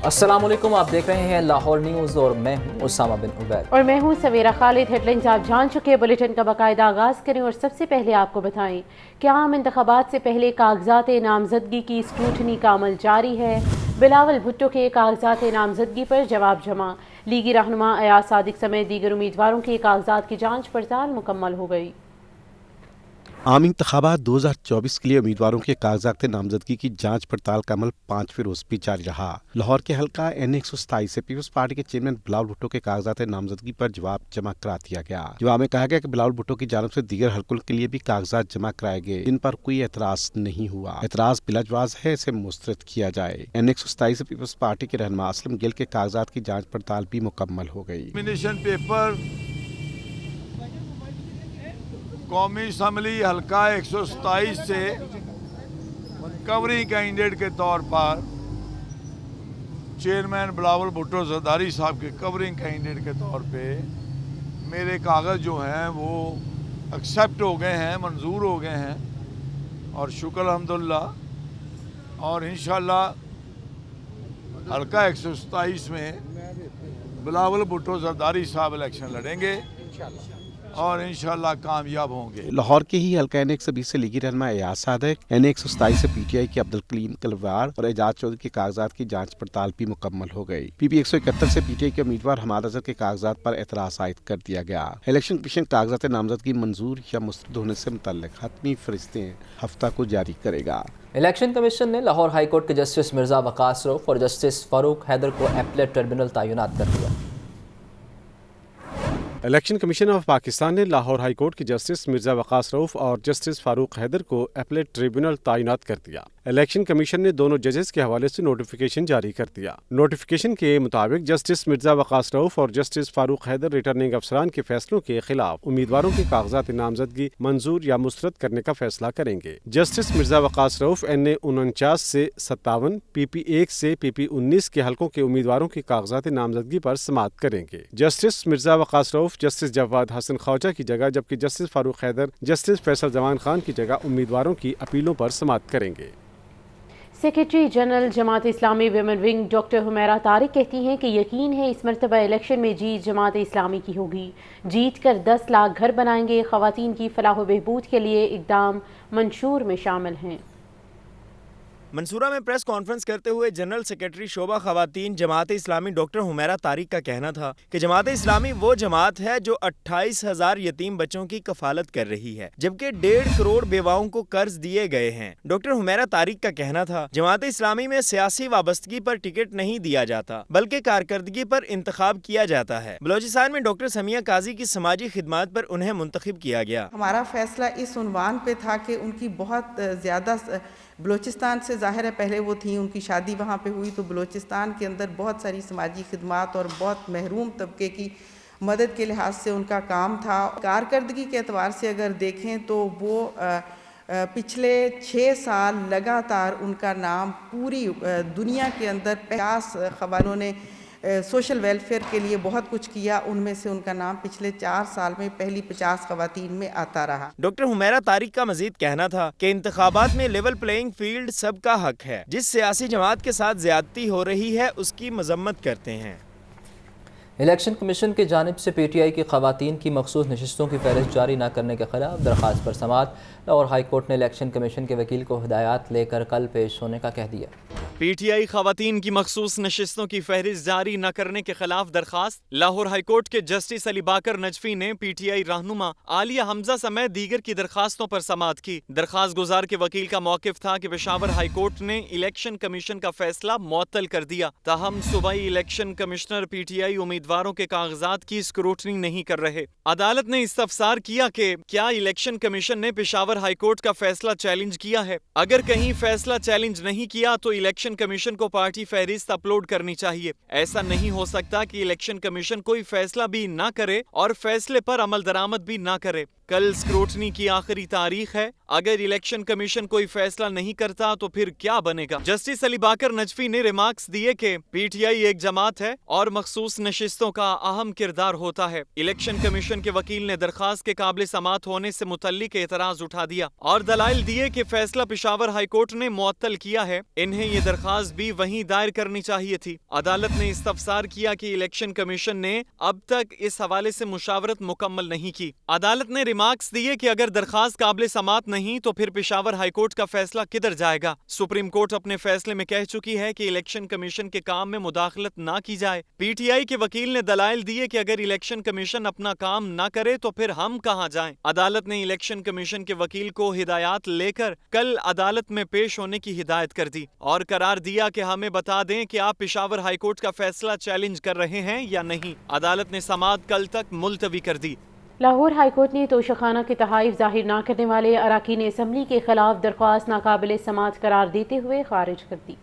السلام علیکم، آپ دیکھ رہے ہیں لاہور نیوز اور میں ہوں اسامہ بن عبید اور میں ہوں سویرا خالد۔ ہیڈ لائنز آپ جان چکے، بلیٹن کا باقاعدہ آغاز کریں اور سب سے پہلے آپ کو بتائیں کہ عام انتخابات سے پہلے کاغذات نامزدگی کی اسکروٹنی کا عمل جاری ہے۔ بلاول بھٹو کے کاغذات نامزدگی پر جواب جمع، لیگی رہنما ایاز صادق سمیت دیگر امیدواروں کے کاغذات کی جانچ پڑتال مکمل ہو گئی۔ عام انتخابات 2024 کے لیے امیدواروں کے کاغذات نامزدگی کی جانچ پڑتال کا عمل 5 روز بھی جاری رہا۔ لاہور کے حلقہ N 127 سے پیپلز پارٹی کے چیئرمین بلاول بھٹو کے کاغذات نامزدگی پر جواب جمع کرا دیا گیا۔ جواب میں کہا گیا کہ بلاول بھٹو کی جانب سے دیگر حلقوں کے لیے بھی کاغذات جمع کرائے گئے جن پر کوئی اعتراض نہیں ہوا۔ اعتراض بلا جواز ہے، اسے مسترد کیا جائے۔ N 127 سے پیپلز پارٹی کے رہنما اسلم گل کے کاغذات کی جانچ پڑتال بھی مکمل ہو گئی۔ قومی اسمبلی حلقہ 127 سے کورنگ کینڈیڈیٹ کے طور پر چیئرمین بلاول بھٹو زرداری صاحب کے کورنگ کینڈیڈیٹ کے طور پہ میرے کاغذ جو ہیں وہ ایکسیپٹ ہو گئے ہیں، منظور ہو گئے ہیں، اور شکر الحمدللہ، اور انشاءاللہ حلقہ 127 میں بلاول بھٹو زرداری صاحب الیکشن لڑیں گے اور انشاءاللہ کامیاب ہوں گے۔ لاہور کے ہی حلقہ N 120 سے لیگی رہنما ایاز صادق، N 127 سے PTI کے عبدالکلیم کلوار اور اعجاز چودھری کے کاغذات کی جانچ پڑتال بھی مکمل ہو گئی۔ PP 171 سے PTI کے امیدوار حماد اظہر کے کاغذات پر اعتراض عائد کر دیا گیا۔ الیکشن کمیشن کاغذات نامزدگی منظور یا مسترد ہونے سے متعلق حتمی فہرستیں ہفتہ کو جاری کرے گا۔ الیکشن کمیشن نے لاہور ہائی کورٹ کے جسٹس مرزا وقاص رؤف اور جسٹس فاروق حیدر کو اپیلیٹ ٹربیونل تعینات کر دیا۔ الیکشن کمیشن آف پاکستان نے لاہور ہائی کورٹ کے جسٹس مرزا وقاص رؤف اور جسٹس فاروق حیدر کو اپیلیٹ ٹریبیونل تعینات کر دیا۔ الیکشن کمیشن نے دونوں ججز کے حوالے سے نوٹیفیکیشن جاری کر دیا۔ نوٹیفیکیشن کے مطابق جسٹس مرزا وقاص رؤف اور جسٹس فاروق حیدر ریٹرننگ افسران کے فیصلوں کے خلاف امیدواروں کے کاغذات نامزدگی منظور یا مسترد کرنے کا فیصلہ کریں گے۔ جسٹس مرزا وقاص رؤف N 49 سے 57 PP 1 سے PP 19 کے حلقوں کے امیدواروں کے کاغذات نامزدگی پر سماعت کریں گے۔ جسٹس مرزا وقاص رؤف جسٹس جواد حسن خواجہ کی جگہ، جبکہ جسٹس فاروق حیدر جسٹس فیصل زمان خان کی جگہ امیدواروں کی اپیلوں پر سماعت کریں گے۔ Secretary general Jamaat Islami women wing doctor Humaira Tariq کہتی ہیں کہ یقین ہے اس مرتبہ الیکشن میں جیت جماعت اسلامی کی ہوگی، جیت کر 10 لاکھ گھر بنائیں گے۔ خواتین کی فلاح و بہبود کے لیے اقدام منشور میں شامل ہیں۔ منصورہ میں پریس کانفرنس کرتے ہوئے جنرل سیکریٹری شعبہ خواتین جماعت اسلامی ڈاکٹر حمیرہ طارق کا کہنا تھا کہ جماعت اسلامی وہ جماعت ہے جو 28,000 یتیم بچوں کی کفالت کر رہی ہے، جبکہ 1.5 کروڑ بیواؤں کو قرض دیے گئے ہیں۔ ڈاکٹر حمیرہ طارق کا کہنا تھا جماعت اسلامی میں سیاسی وابستگی پر ٹکٹ نہیں دیا جاتا بلکہ کارکردگی پر انتخاب کیا جاتا ہے۔ بلوچستان میں ڈاکٹر سمیہ قاضی کی سماجی خدمات پر انہیں منتخب کیا گیا۔ ہمارا فیصلہ اس عنوان پہ تھا کہ ان کی بہت زیادہ بلوچستان سے ظاہر ہے پہلے وہ تھیں، ان کی شادی وہاں پہ ہوئی، تو بلوچستان کے اندر بہت ساری سماجی خدمات اور بہت محروم طبقے کی مدد کے لحاظ سے ان کا کام تھا۔ کارکردگی کے اعتبار سے اگر دیکھیں تو وہ پچھلے 6 سال لگاتار ان کا نام پوری دنیا کے اندر 50 خواتین نے سوشل ویلفیئر کے لیے بہت کچھ کیا، ان میں سے ان کا نام پچھلے 4 سال میں پہلی 50 خواتین میں آتا رہا۔ ڈاکٹر حمیرہ طارق کا مزید کہنا تھا کہ انتخابات میں لیول پلینگ فیلڈ سب کا حق ہے، جس سیاسی جماعت کے ساتھ زیادتی ہو رہی ہے اس کی مذمت کرتے ہیں۔ الیکشن کمیشن کی جانب سے PTI کی خواتین کی مخصوص نشستوں کی فہرست جاری نہ کرنے کے خلاف درخواست پر سماعت، لاہور ہائی کورٹ نے الیکشن کمیشن کے وکیل کو ہدایات لے کر کل پیش ہونے کا کہہ دیا۔ PTI خواتین کی مخصوص نشستوں کی فہرست جاری نہ کرنے کے خلاف درخواست، لاہور ہائی کورٹ کے جسٹس علی باکر نجفی نے PTI رہنما عالیہ حمزہ سمیت دیگر کی درخواستوں پر سماعت کی۔ درخواست گزار کے وکیل کا موقف تھا کہ پشاور ہائی کورٹ نے الیکشن کمیشن کا فیصلہ معطل کر دیا، تاہم صوبائی الیکشن کمشنر PTI امیدواروں کے کاغذات کی اسکروٹنی نہیں کر رہے۔ عدالت نے استفسار کیا کہ کیا الیکشن کمیشن نے پشاور ہائی کورٹ کا فیصلہ چیلنج کیا ہے؟ اگر کہیں فیصلہ چیلنج نہیں کیا تو الیکشن کمیشن کو پارٹی فہرست اپلوڈ کرنی چاہیے۔ ایسا نہیں ہو سکتا کہ الیکشن کمیشن کوئی فیصلہ بھی نہ کرے اور فیصلے پر عمل درآمد بھی نہ کرے۔ कल स्क्रूटनी की आखिरी तारीख है। अगर इलेक्शन कमीशन कोई फैसला नहीं करता तो फिर क्या बनेगा? जस्टिस अली बाकर नजफी ने रिमार्क्स दिए कि पीटीआई एक जमात है और मखसूस नशिस्तों का अहम किरदार होता है। इलेक्शन कमीशन के वकील ने दरखास्त के काबिल समात होने से मुतल्लिक एतराज उठा दिया और दलाइल दिए कि फैसला पेशावर हाई कोर्ट ने मुअत्तल किया है, इन्हें ये दरखास्त भी वहीं दायर करनी चाहिए थी। अदालत ने इस्तफसार किया कि इलेक्शन कमीशन ने अब तक इस हवाले से मुशावरत मुकम्मल नहीं की। अदालत ने रिमार्क्स दिए कि अगर दरखास्त काबिल समात नहीं तो फिर पेशावर हाई कोर्ट का फैसला किधर जाएगा। सुप्रीम कोर्ट अपने फैसले में कह चुकी है कि इलेक्शन कमीशन के काम में मुदाखलत ना की जाए। पीटीआई के वकील ने दलाइल दिए कि अगर इलेक्शन कमीशन अपना काम ना करे तो फिर हम कहां जाएं। अदालत ने इलेक्शन कमीशन के वकील को हिदायत लेकर कल अदालत में पेश होने की हिदायत कर दी और करार दिया कि हमें बता दें कि आप पेशावर हाई कोर्ट का फैसला चैलेंज कर रहे हैं या नहीं। अदालत ने समाअत कल तक मुलतवी कर दी। लाहौर हाई कोर्ट ने तोशाखाना के तहाइफ जाहिर न करने वाले अरकान असम्बली के खिलाफ दरख्वास्त नाकाबिल समाअत करार देते हुए खारिज कर दी।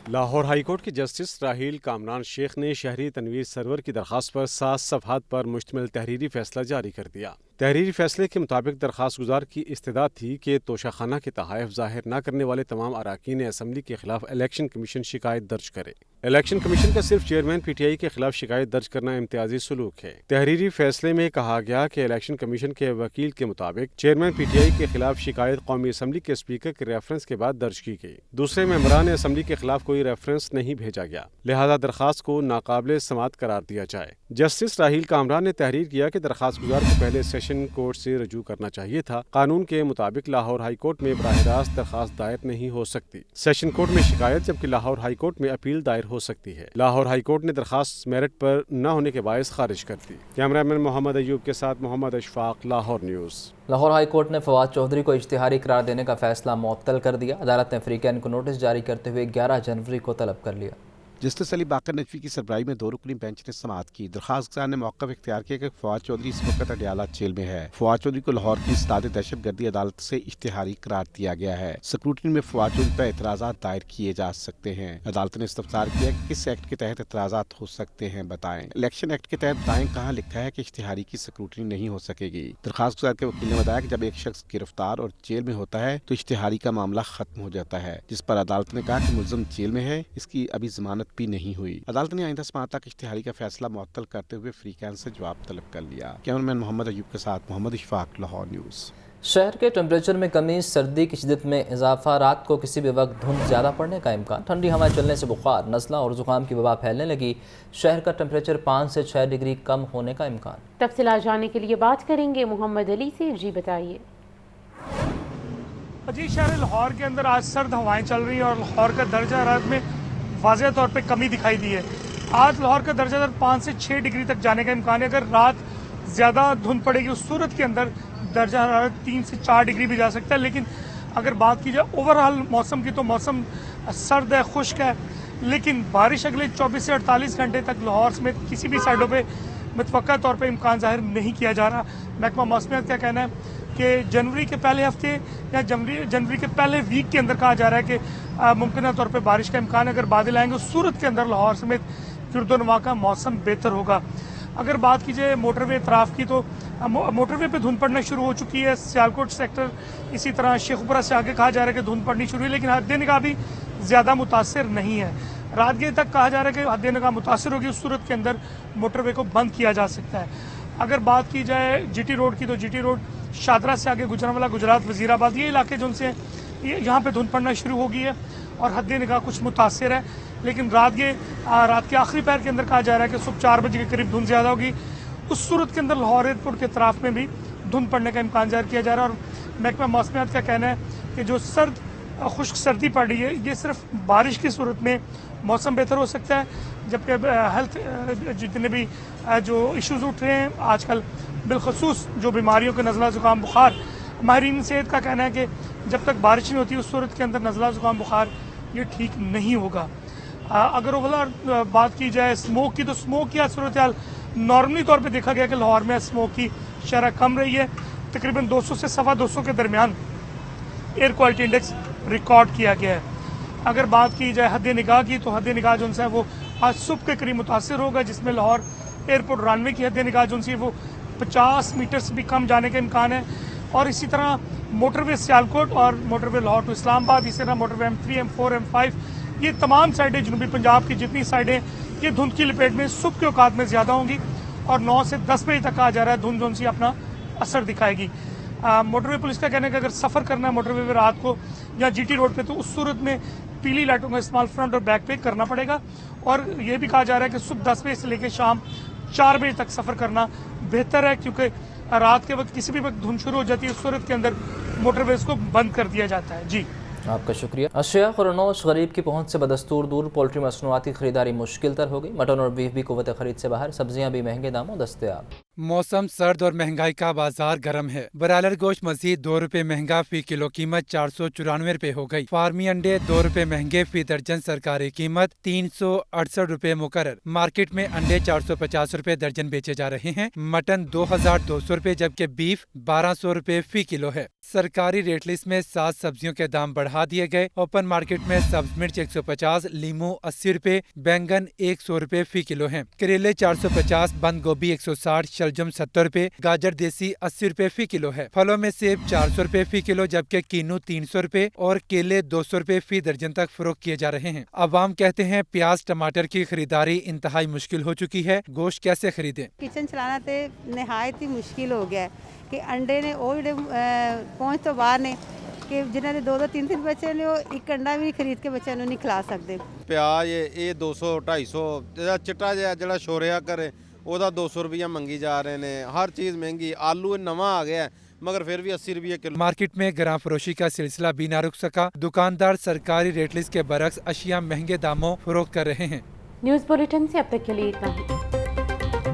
लाहौर हाई कोर्ट के जस्टिस राहील कामरान शेख ने शहरी तनवीर सरवर की दरखास्त पर 7 सफ़हात पर मुश्तमिल तहरीरी फैसला जारी कर दिया। तहरीरी फैसले के मुताबिक दरखास्त गुजार की इस्तेदाद थी कि तोशाखाना के तहाइफ जाहिर न करने वाले तमाम अरकान असम्बली के खिलाफ इलेक्शन कमीशन शिकायत दर्ज करे। इलेक्शन कमीशन का सिर्फ चेयरमैन पीटीआई के खिलाफ शिकायत दर्ज करना इम्तियाजी सलूक है। तहरीरी फैसले में कहा गया कि इलेक्शन कमीशन के वकील के मुताबिक चेयरमैन पीटीआई के खिलाफ शिकायत कौमी असम्बली के स्पीकर के रेफरेंस के बाद दर्ज की गई। दूसरे मेंबरान असम्बली के खिलाफ कोई रेफरेंस नहीं भेजा गया, लिहाजा दरखास्त को नाकाबिल समाअत करार दिया जाए। जस्टिस राहील कामरान ने तहरीर किया कि दरखास्त गुजार को पहले सेशन कोर्ट से रजू करना चाहिए था। कानून के मुताबिक लाहौर हाई कोर्ट में बराह रास्त दरखास्त दायर नहीं हो सकती, सेशन कोर्ट में शिकायत, जबकि लाहौर हाई कोर्ट में अपील दायर हो सकती है। लाहौर हाई कोर्ट ने दरखास्त मेरिट पर न होने के बायस खारिज कर दी। कैमरामैन मोहम्मद अयूब के साथ Mohammad Ashfaq, Lahore news. Lahore high court ने फवाद चौधरी को इश्तिहारी करार देने का फैसला मुअत्तल कर दिया। अदालत ने फ्रीकैन को नोटिस जारी करते हुए 11 जनवरी को तलब कर लिया। जस्टिस अली बाकर नजफी की सरबराही में 2 रुकनी बेंच ने समाअत की। दरखास्त गुजार ने मौक़िफ़ इख्तियार किया कि फवाद चौधरी इस वक्त अडियाला जेल में है। फवाद चौधरी को लाहौर की इस्ताद दहशतगर्दी अदालत से इश्तिहारी करार दिया गया है। स्क्रूटनी में फवाद चौधरी पर एतराज़ात दायर किए जा सकते हैं। अदालत ने इस्तफसार किया कि किस एक्ट के तहत एतराज़ात हो सकते हैं बताएं। इलेक्शन एक्ट के तहत बताएं कहाँ लिखा है कि इश्तिहारी की स्क्रूटनी नहीं हो सकेगी। दरखास्त गुजार के वकील ने बताया कि जब एक शख्स गिरफ्तार और जेल में होता है तो इश्तिहारी का मामला खत्म हो जाता है, जिस पर अदालत ने कहा कि मुलज़म जेल में है, इसकी अभी जमानत भी नहीं हुई। अदालत ने आइंदा समाअत तक इश्तिहारी का फैसला मुअत्तल करते हुए फ्रीकैन से जवाब तलब कर लिया। कैमरामैन मोहम्मद अयूब के साथ मोहम्मद इशफाक, लाहौर न्यूज़। शहर के टेम्परेचर में कमी, सर्दी की शिद्दत में इजाफा, रात को किसी भी वक्त धुंध ज़्यादा पड़ने का इम्कान, ठंडी हवाएं चलने से बुखार, नज़ला और ज़ुकाम की वबा फैलने लगी। शहर का टेम्परेचर 5 से 6 डिग्री कम होने का इम्कान। तफसीलात जानने के लिए बात करेंगे मोहम्मद अली से। जी बताइए। जी, शहर लाहौर के अंदर आज सर्द हवाएं चल रही हैं और लाहौर का दर्जा हरारत में वाज़ेह तौर पे कमी दिखाई दी है। आज लाहौर का दर्जा 5 से 6 डिग्री तक जाने का इम्कान है। अगर रात ज़्यादा धुंध पड़ेगी उस सूरत के अंदर दर्जा हरारत 3 से 4 डिग्री भी जा सकता है। लेकिन अगर बात की जाए ओवरऑल मौसम की तो मौसम सर्द है, खुश्क है, लेकिन बारिश अगले 24 से 48 घंटे तक लाहौर समेत किसी भी साइडों पर मुतवक्का तौर पर इम्कान ज़ाहिर नहीं किया जा रहा। महकमा मौसमियात का कहना है कि जनवरी के पहले हफ्ते या जनवरी के पहले वीक के अंदर कहा जा रहा है कि मुमकिन तौर पे बारिश का इम्कान है। अगर बादल आएंगे उस सूरत के अंदर लाहौर समेत गिरदोनवा का मौसम बेहतर होगा। अगर बात की जाए मोटरवे अतराफ़ की तो मोटरवे पे धुंध पड़ना शुरू हो चुकी है। सियालकोट सेक्टर, इसी तरह शेखुपुरा से आगे कहा जा रहा है कि धुंध पड़नी शुरू हुई, लेकिन हद निगाह भी ज़्यादा मुतासर नहीं है। रातगीर तक कहा जा रहा है कि हद निगाह मुतासर होगी, उस सूरत के अंदर मोटरवे को बंद किया जा सकता है। अगर बात की जाए जीटी रोड की तो जीटी रोड शादरा से आगे गुजरांवाला, गुजरात, वजीराबाद, ये इलाके जो उनसे यहाँ पे धुंध पड़ना शुरू हो गई है और हद निगाह कुछ मुतासर है। लेकिन रात के आखिरी पैर के अंदर कहा जा रहा है कि सुबह 4 बजे के करीब धुंध ज़्यादा होगी। उस सूरत के अंदर लाहौर एयरपोर्ट के अतराफ़ में भी धुंध पड़ने का इम्कान जाहिर किया जा रहा है। और महकमा मौसमियात का कहना है कि जो खुश्क सर्दी पड़ रही है, ये सिर्फ बारिश की सूरत में मौसम बेहतर हो सकता है, जबकि हेल्थ जितने भी जो इश्यूज़ उठ रहे हैं आजकल, बिलखसूस जो बीमारियों के नज़ला ज़ुकाम बुखार, माहिरीन सेहत का कहना है कि जब तक बारिश नहीं होती उस सूरत के अंदर नज़ला ज़ुकाम बुखार ये ठीक नहीं होगा। अगर ओवरऑल बात की जाए स्मोक की तो स्मोक की सूरत हाल नॉर्मली तौर पे देखा गया कि लाहौर में स्मोक की शरह कम रही है। तकरीबन 200 से 225 के दरमियान एयर क्वालिटी इंडेक्स रिकॉर्ड किया गया है। अगर बात की जाए हद निगाह की तो हद निगाह जो है वो आज सुबह के करीब मुतासर होगा, जिसमें लाहौर एयरपोर्ट रनवे की हद निगाह जो है वो 50 मीटर से भी कम जाने का इम्कान है। और इसी तरह मोटरवे सियालकोट और मोटरवे लाहौर टू इस्लामाबाद, इसी तरह मोटरवे M3, M4, M5, ये तमाम साइडें जनूबी पंजाब की जितनी साइडें ये धुंध की लपेट में सुबह के औकात में ज़्यादा होंगी और 9 से 10 बजे तक कहा जा रहा है धुंध जोन सी अपना असर दिखाएगी। मोटरवे पुलिस का कहना है कि अगर सफ़र करना है मोटरवे में रात को या GT रोड पे तो उस सूरत में पीली लाइटों का इस्तेमाल फ्रंट और बैक पे करना पड़ेगा। और ये भी कहा जा रहा है कि सुबह 10 बजे से लेकर शाम 4 बजे तक सफ़र करना बेहतर है, क्योंकि रात के वक्त किसी भी वक्त धुंध शुरू हो जाती है, उस सूरत के अंदर मोटरवेज को बंद कर दिया जाता है। जी आपका शुक्रिया। अशिया और अनोश गरीब की पहुंच से बदस्तूर दूर, पोल्ट्री मसनूआती खरीदारी मुश्किल तर हो गई। मटन और बीफ भी कुव्वत खरीद से बाहर, सब्जियां भी महंगे दामों दस्तयाब। मौसम सर्द और महंगाई का बाजार गर्म है। ब्रायलर गोश्त मजीद 2 रुपए महंगा, फी किलो कीमत 494 रुपए हो गई। फार्मी अंडे 2 रुपए महंगे, फी दर्जन सरकारी कीमत 368 रुपए मुकर्रर। मार्केट में अंडे 450 रुपए दर्जन बेचे जा रहे हैं। मटन 2200 रुपए जबकि बीफ 1200 रुपए फी किलो है। सरकारी रेट लिस्ट में 7 सब्जियों के दाम बढ़ा दिए गए। ओपन मार्केट में सब्ज मिर्च 150, लीमू 80 रुपए, बैंगन 100 रुपए फी किलो है। करेले 450, बंद गोभी 160, शलजम 70 रुपए, गाजर देसी 80 रुपए फी किलो है। फलों में सेब 400 रुपए फी किलो जबकि कीनू 300 रुपए और केले 200 रुपए फी दर्जन तक फरोख्त किए जा रहे हैं। अवाम कहते हैं प्याज टमाटर की खरीदारी इंतहाई मुश्किल हो चुकी है। गोश्त कैसे खरीदें? किचन चलाना तो नहायत ही मुश्किल हो गया है कि अंडे ने वो जो पहुँच तो बाहर ने कि जिन्होंने 2-2 3-3 बच्चे ने एक अंडा भी खरीद के बच्चों नहीं खिला सकते। प्याज ये 200-250 चिट्टा जो छोरिया करे ਉਹਦਾ 200 रुपया मंगी जा रहे हैं। हर चीज़ महंगी, आलू नवा आ गया है मगर फिर भी 80 रुपये किलो। मार्केट में ग्राम फरोशी का सिलसिला भी ना रुक सका। दुकानदार सरकारी रेट लिस्ट के बरक्स अशिया महंगे दामों फरोख्त कर रहे हैं। न्यूज़ बुलेटिन से अब तक के लिए इतना ही।